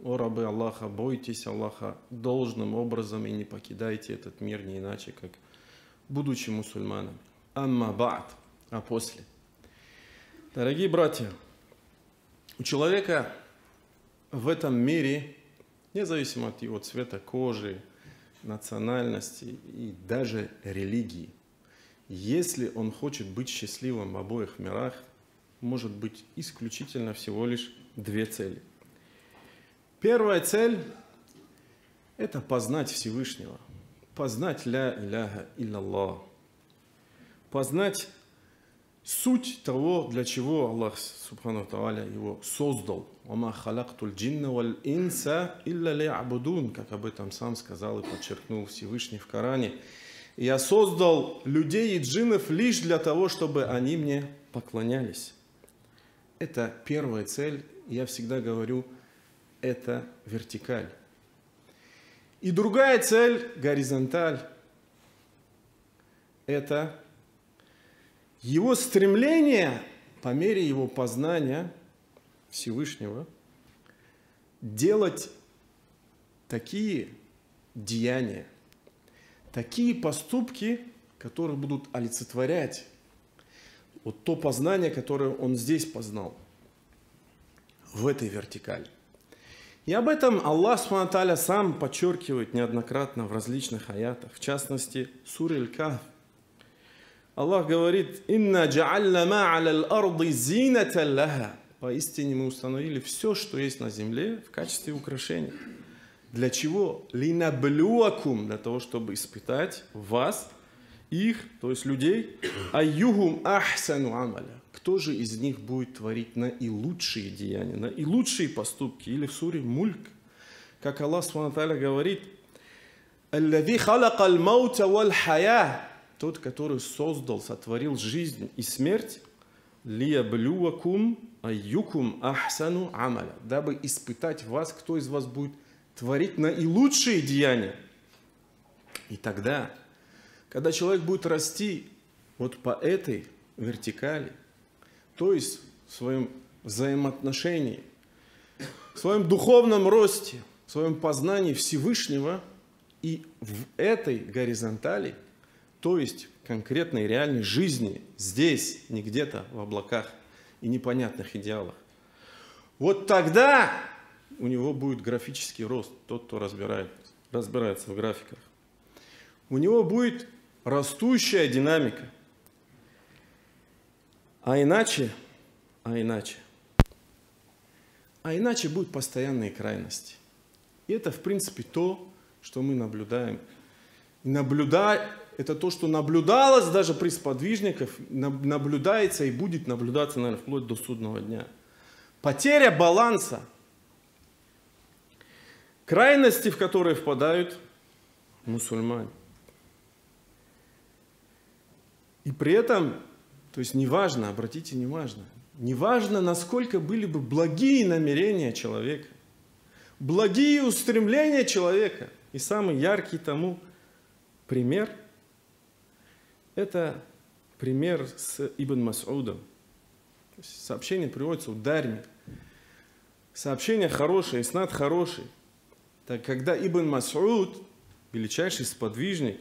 о рабы Аллаха, бойтесь Аллаха должным образом и не покидайте этот мир не иначе, как будучи мусульманами. Амма ба'д, а после. Дорогие братья, у человека в этом мире, независимо от его цвета кожи, национальности и даже религии, если он хочет быть счастливым в обоих мирах, может быть исключительно всего лишь две цели. Первая цель – это познать Всевышнего, познать ля иляха илляллах, познать суть того, для чего Аллах Субхану Тааля его создал. «Вама халактуль джинна валь инса илля ли'абудун», как об этом сам сказал и подчеркнул Всевышний в Коране. «Я создал людей и джиннов лишь для того, чтобы они мне поклонялись». Это первая цель, я всегда говорю, это вертикаль. И другая цель, горизонталь, это его стремление по мере его познания Всевышнего делать такие деяния, такие поступки, которые будут олицетворять вот то познание, которое он здесь познал, в этой вертикали. И об этом Аллах Субхану Тааля сам подчеркивает неоднократно в различных аятах, в частности, в суре Аль-Кахф. Аллах говорит: «Инна джа'ална ма а'ля аль-арди зинатан лаха». Поистине мы установили все, что есть на земле, в качестве украшения. Для чего? «Линаблюакум», для того, чтобы испытать вас, их, то есть людей, «айюхум ахсану амаля». Кто же из них будет творить наилучшие деяния, наилучшие поступки? Или в суре Мульк, как Аллах Субхану Тааля говорит: «Аллази халакал маута валь хая», тот, который создал, сотворил жизнь и смерть, «лияблюакум айюкум ахсану амаля», дабы испытать вас, кто из вас будет творить наилучшие деяния. И тогда, когда человек будет расти вот по этой вертикали, то есть в своем взаимоотношении, в своем духовном росте, в своем познании Всевышнего, и в этой горизонтали, то есть конкретной реальной жизни, здесь, не где-то в облаках и непонятных идеалах, вот тогда у него будет графический рост, тот, кто разбирается в графиках. У него будет растущая динамика. А иначе будут постоянные крайности. И это, в принципе, то, что мы наблюдаем. Это то, что наблюдалось даже при сподвижниках, наблюдается и будет наблюдаться, наверное, вплоть до судного дня. Потеря баланса. Крайности, в которые впадают мусульмане. И при этом, то есть неважно, обратите внимание, неважно, насколько были бы благие намерения человека, благие устремления человека. И самый яркий тому пример – это пример с Ибн Мас'удом. Сообщение приводится у Дарми. Сообщение хорошее, иснад хороший. Так когда Ибн Мас'уд, величайший сподвижник,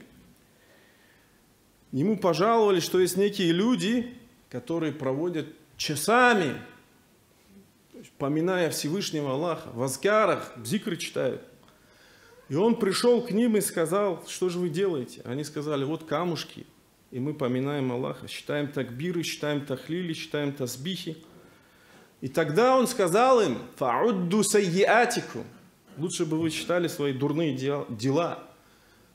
ему пожаловали, что есть некие люди, которые проводят часами, поминая Всевышнего Аллаха, в азкарах, зикры читают. И он пришел к ним и сказал: что же вы делаете? Они сказали: вот камушки, и мы поминаем Аллаха, считаем такбиры, считаем тахлили, считаем тасбихи. И тогда он сказал им: фаудду сайятикум, лучше бы вы считали свои дурные дела.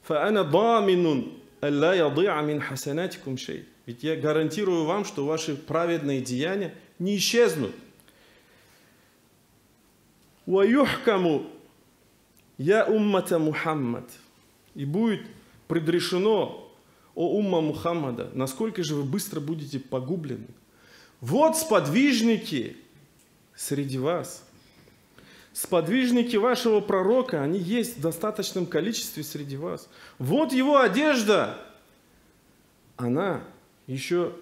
Фаана даминун алла яди'a мин хасанатикум шей. Ведь я гарантирую вам, что ваши праведные деяния не исчезнут. Ва юхкаму я уммата Мухаммад. И будет предрешено: о умма Мухаммада, насколько же вы быстро будете погублены. Вот сподвижники среди вас. Сподвижники вашего пророка, они есть в достаточном количестве среди вас. Вот его одежда, она еще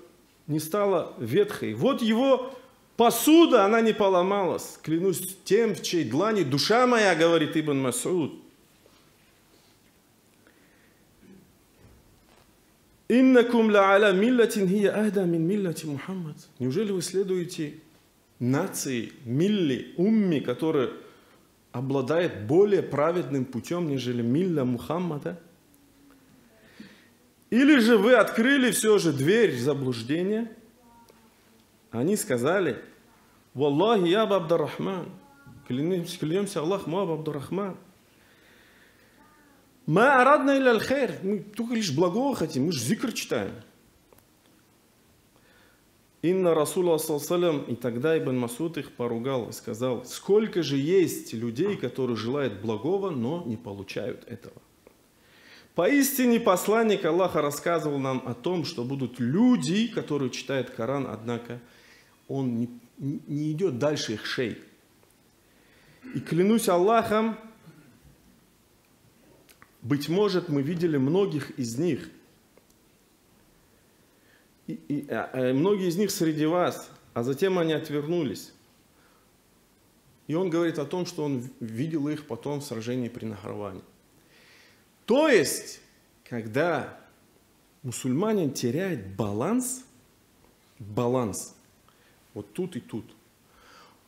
не стала ветхой. Вот его Посуда, она не поломалась. Клянусь тем, в чьей длани душа моя, говорит Ибн Мас'уд. Иннакум ла аля миллатин хия ахда мин миллати Мухаммад. Неужели вы следуете нации, милли, умми, которая обладает более праведным путем, нежели милля Мухаммада? Или же вы открыли все же дверь заблуждения? Они сказали: «Валлахи, я Аба Абдуррахман, клянемся Аллахом, Аба Абдуррахман, ма арадна илля аль-хайр, мы только лишь благого хотим, мы же зикр читаем». Инна Расула саллаллаху. И тогда Ибн Мас'уд их поругал и сказал: сколько же есть людей, которые желают благого, но не получают этого. Поистине посланник Аллаха рассказывал нам о том, что будут люди, которые читают Коран, однако он не идет дальше их шей. И клянусь Аллахом, быть может, мы видели многих из них, многие из них среди вас, а затем они отвернулись. И он говорит о том, что он видел их потом в сражении при Нахраване. То есть, когда мусульманин теряет баланс, вот тут и тут,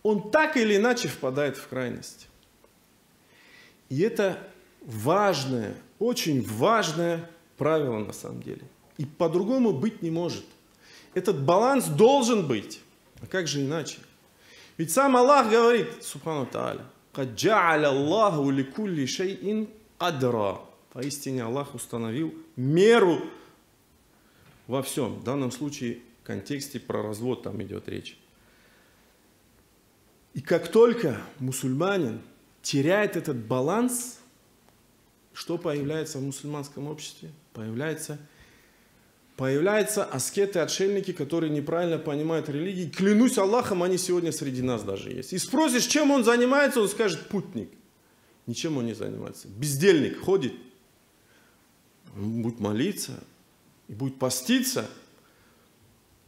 он так или иначе впадает в крайность. И это важное, очень важное правило на самом деле. И по-другому быть не может. Этот баланс должен быть. А как же иначе? Ведь сам Аллах говорит, субхану тааля, «Кад джа'аля Аллаху ликулли шай'ин кадра». Поистине Аллах установил меру во всем. В данном случае в контексте про развод там идет речь. И как только мусульманин теряет этот баланс, что появляется в мусульманском обществе? Появляются аскеты, отшельники, которые неправильно понимают религию. Клянусь Аллахом, они сегодня среди нас даже есть. И спросишь, чем он занимается, он скажет: путник. Ничем он не занимается. Бездельник ходит. Он будет молиться и будет поститься,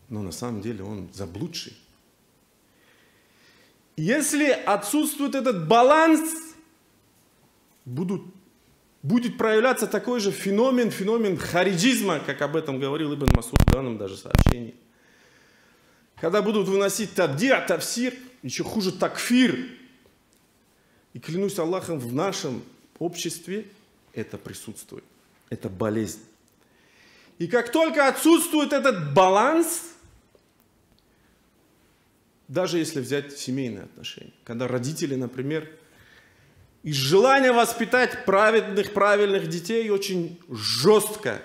но на самом деле он заблудший. Если отсутствует этот баланс, будет проявляться такой же феномен хариджизма, как об этом говорил Ибн Мас'уд в данном даже сообщении. Когда будут выносить табди'а, тафсир, еще хуже такфир. И клянусь Аллахом, в нашем обществе это присутствует. Это болезнь. И как только отсутствует этот баланс, даже если взять семейные отношения, когда родители, например, из желания воспитать правильных детей очень жестко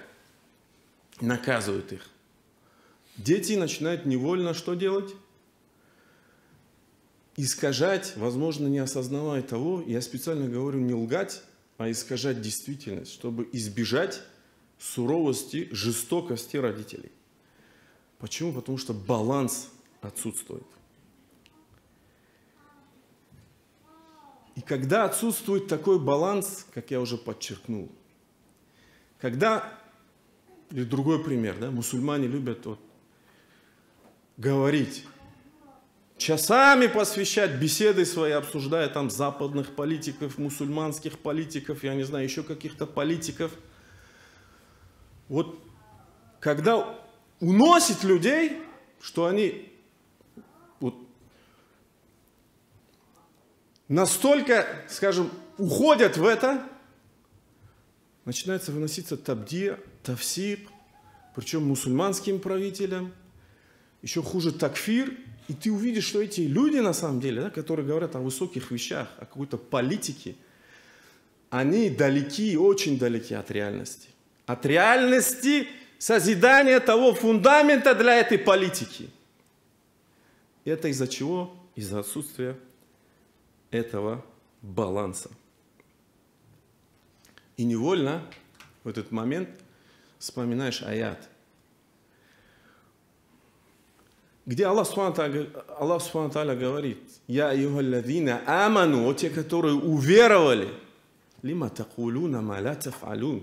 наказывают их, дети начинают невольно что делать? Искажать, возможно, не осознавая того, я специально говорю не лгать, а искажать действительность, чтобы избежать суровости, жестокости родителей. Почему? Потому что баланс отсутствует. И когда отсутствует такой баланс, как я уже подчеркнул, или другой пример, да, мусульмане любят говорить, часами посвящать беседы свои, обсуждая там западных политиков, мусульманских политиков, я не знаю, еще каких-то политиков. Вот когда уносит людей, что они настолько, скажем, уходят в это, начинается выноситься табди'а, тафсир, причем мусульманским правителям, еще хуже такфир. И ты увидишь, что эти люди, на самом деле, да, которые говорят о высоких вещах, о какой-то политике, они далеки, очень далеки от реальности. От реальности созидания того фундамента для этой политики. И это из-за чего? Из-за отсутствия этого баланса. И невольно в этот момент вспоминаешь аят, где Аллах Субхану Тааля говорит: «Я айюхалладзина аману», о те, которые уверовали, «Лима такулуна ма ла таф'алун».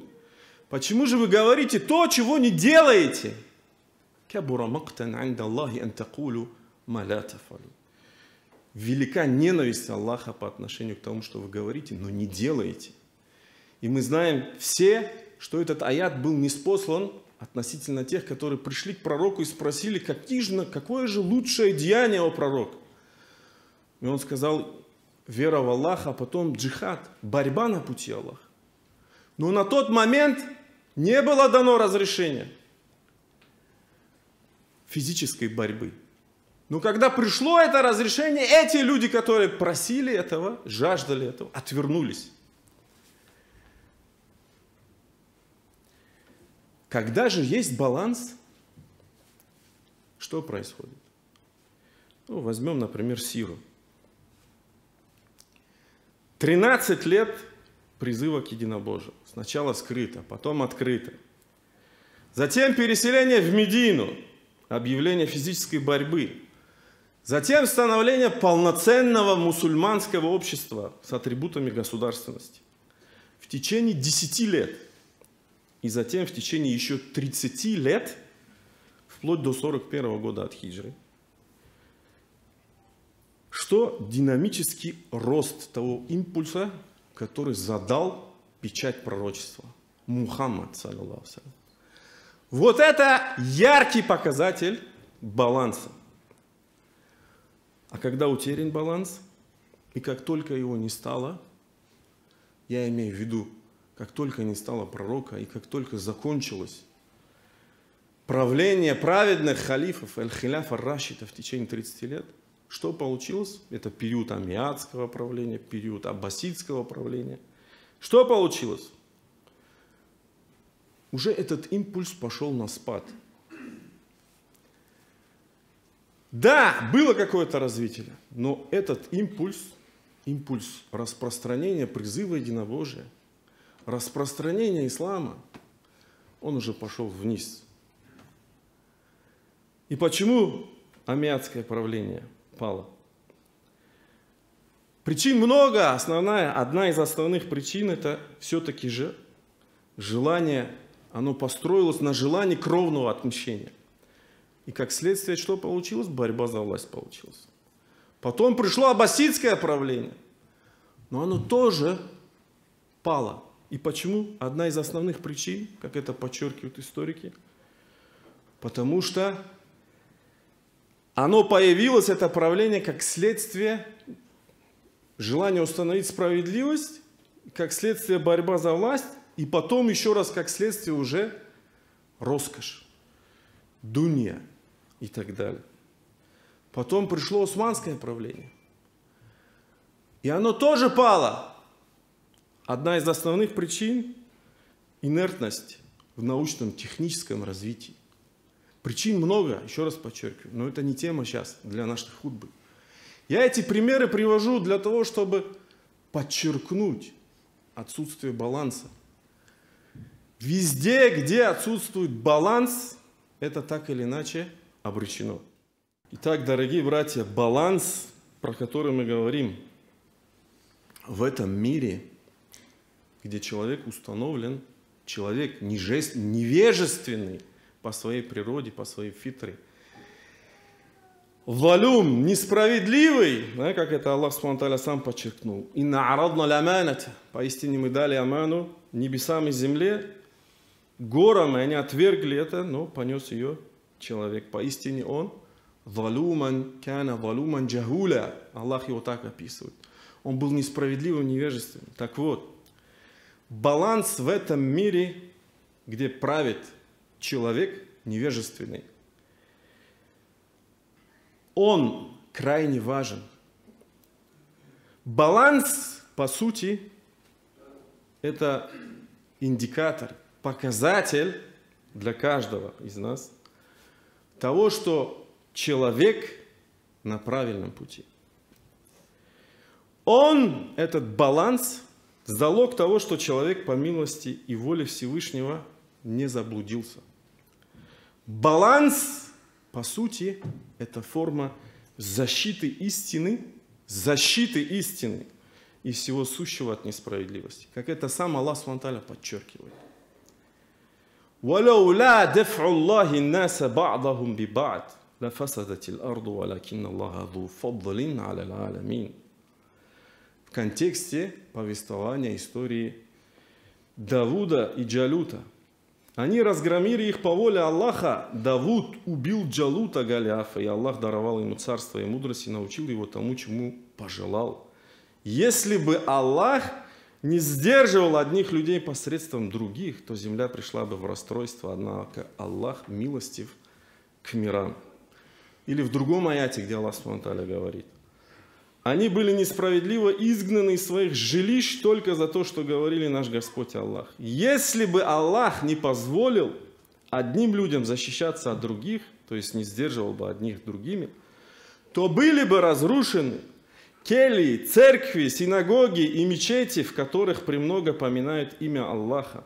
Почему же вы говорите то, чего не делаете? «Кабура мактан инда Аллахи ан такулу Велика ненависть Аллаха по отношению к тому, что вы говорите, но не делаете. И мы знаем все, что этот аят был ниспослан относительно тех, которые пришли к пророку и спросили, какое же лучшее деяние, о пророк? И он сказал, вера в Аллаха, а потом джихад, борьба на пути Аллаха. Но на тот момент не было дано разрешения физической борьбы. Но когда пришло это разрешение, эти люди, которые просили этого, жаждали этого, отвернулись. Когда же есть баланс, что происходит? Ну, возьмем, например, Сирию. 13 лет призыва к единобожию. Сначала скрыто, потом открыто. Затем переселение в Медину, объявление физической борьбы. Затем становление полноценного мусульманского общества с атрибутами государственности. В течение 10 лет. И затем в течение еще 30 лет, вплоть до 41 года от хиджры, что динамический рост того импульса, который задал печать пророчества. Мухаммад, саллаллаху алейхи ва саллям. Вот это яркий показатель баланса. А когда утерян баланс, и как только его не стало, я имею в виду, как только не стало пророка, и как только закончилось правление праведных халифов, аль-Хиляф ар-Рашида в течение 30 лет, что получилось? Это период аммиадского правления, период аббасидского правления. Что получилось? Уже этот импульс пошел на спад. Да, было какое-то развитие, но этот импульс распространения призыва единобожия, распространения ислама, он уже пошел вниз. И почему аммиадское правление пало? Причин много. Одна из основных причин это все-таки же желание, оно построилось на желании кровного отмщения. И как следствие, что получилось? Борьба за власть получилась. Потом пришло аббасидское правление, но оно тоже пало. И почему? Одна из основных причин, как это подчеркивают историки, потому что оно появилось, это правление, как следствие желания установить справедливость, как следствие борьба за власть, и потом еще раз как следствие уже роскошь, дунья и так далее. Потом пришло османское правление, и оно тоже пало. Одна из основных причин – инертность в научном, техническом развитии. Причин много, еще раз подчеркиваю, но это не тема сейчас для нашей хутбы. Я эти примеры привожу для того, чтобы подчеркнуть отсутствие баланса. Везде, где отсутствует баланс, это так или иначе обречено. Итак, дорогие братья, баланс, про который мы говорим, в этом мире, где человек установлен, человек невежественный по своей природе, по своей фитре. Валюм, несправедливый, да, как это Аллах Субхану сам подчеркнул. Инна арадна ляманата, поистине мы дали аману небесам и земле, горам, и они отвергли это, но понес ее человек. Поистине он валюман кана валюман джахуля. Аллах его так описывает. Он был несправедливым, невежественным. Так вот, баланс в этом мире, где правит человек невежественный, он крайне важен. Баланс, по сути, это индикатор, показатель для каждого из нас того, что человек на правильном пути. Этот баланс, залог того, что человек по милости и воле Всевышнего не заблудился. Баланс, по сути, это форма защиты истины и всего сущего от несправедливости. Как это сам Аллах Субхану подчеркивает. لفسدت الأرض ولكن الله ذو فضل على العالمين. В контексте повествования истории Давуда и Джалута. Они разгромили их по воле Аллаха. Давуд убил Джалута Голиафа, и Аллах даровал ему царство и мудрость и научил его тому, чему пожелал. Если бы Аллах не сдерживал одних людей посредством других, то земля пришла бы в расстройство. Однако Аллах милостив к мирам. Или в другом аяте, где Аллах СУБХАНАHУ говорит: они были несправедливо изгнаны из своих жилищ только за то, что говорили наш Господь Аллах. Если бы Аллах не позволил одним людям защищаться от других, то есть не сдерживал бы одних другими, то были бы разрушены кельи, церкви, синагоги и мечети, в которых премного поминают имя Аллаха.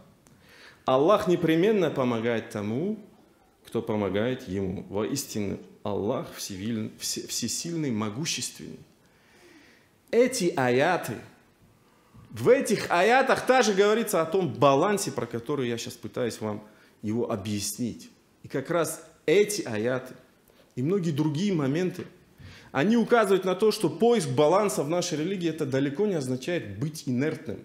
Аллах непременно помогает тому, кто помогает ему. Воистину, Аллах всесильный, могущественный. Эти аяты, в этих аятах также говорится о том балансе, про который я сейчас пытаюсь вам его объяснить. И как раз эти аяты и многие другие моменты, они указывают на то, что поиск баланса в нашей религии это далеко не означает быть инертным,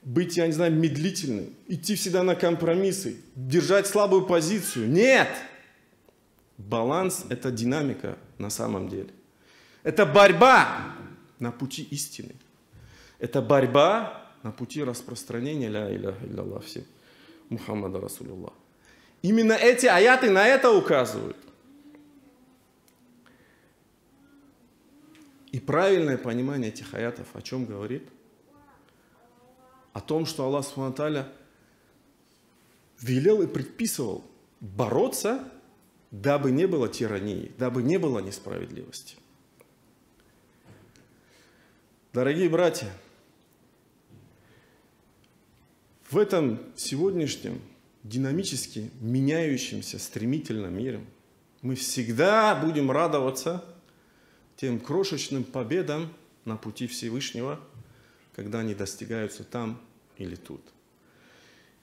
быть, я не знаю, медлительным, идти всегда на компромиссы, держать слабую позицию. Нет! Баланс – это динамика на самом деле. Это борьба на пути истины. Это борьба на пути распространения ля иляха илlallah всем Мухаммада Расулуллах. Именно эти аяты на это указывают. И правильное понимание этих аятов о чем говорит? О том, что Аллах СУБХАНАHУ велел и предписывал бороться, дабы не было тирании, дабы не было несправедливости. Дорогие братья, в этом сегодняшнем динамически меняющемся стремительном мире мы всегда будем радоваться тем крошечным победам на пути Всевышнего, когда они достигаются там или тут.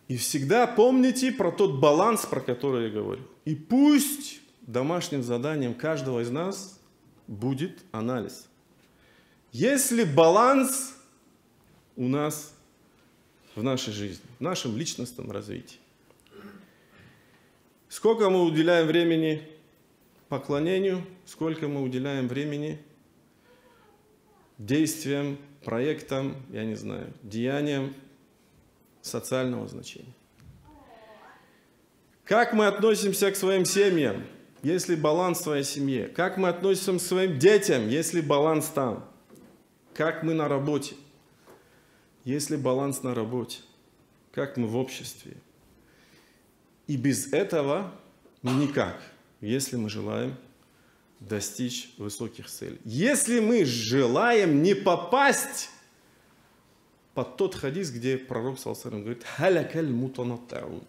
И всегда помните про тот баланс, про который я говорю. И пусть домашним заданием каждого из нас будет анализ. Есть ли баланс у нас в нашей жизни, в нашем личностном развитии? Сколько мы уделяем времени поклонению, сколько мы уделяем времени действиям, проектам, я не знаю, деяниям социального значения? Как мы относимся к своим семьям, есть ли баланс в своей семье? Как мы относимся к своим детям, есть ли баланс там? Как мы на работе? Есть ли баланс на работе? Как мы в обществе? И без этого никак, если мы желаем достичь высоких целей. Если мы желаем не попасть под тот хадис, где пророк ﷺ говорит: «Халякаль мутанаттаун».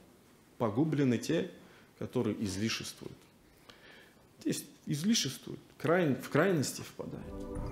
Погублены те, которые излишествуют. Здесь излишествуют, в крайности впадают.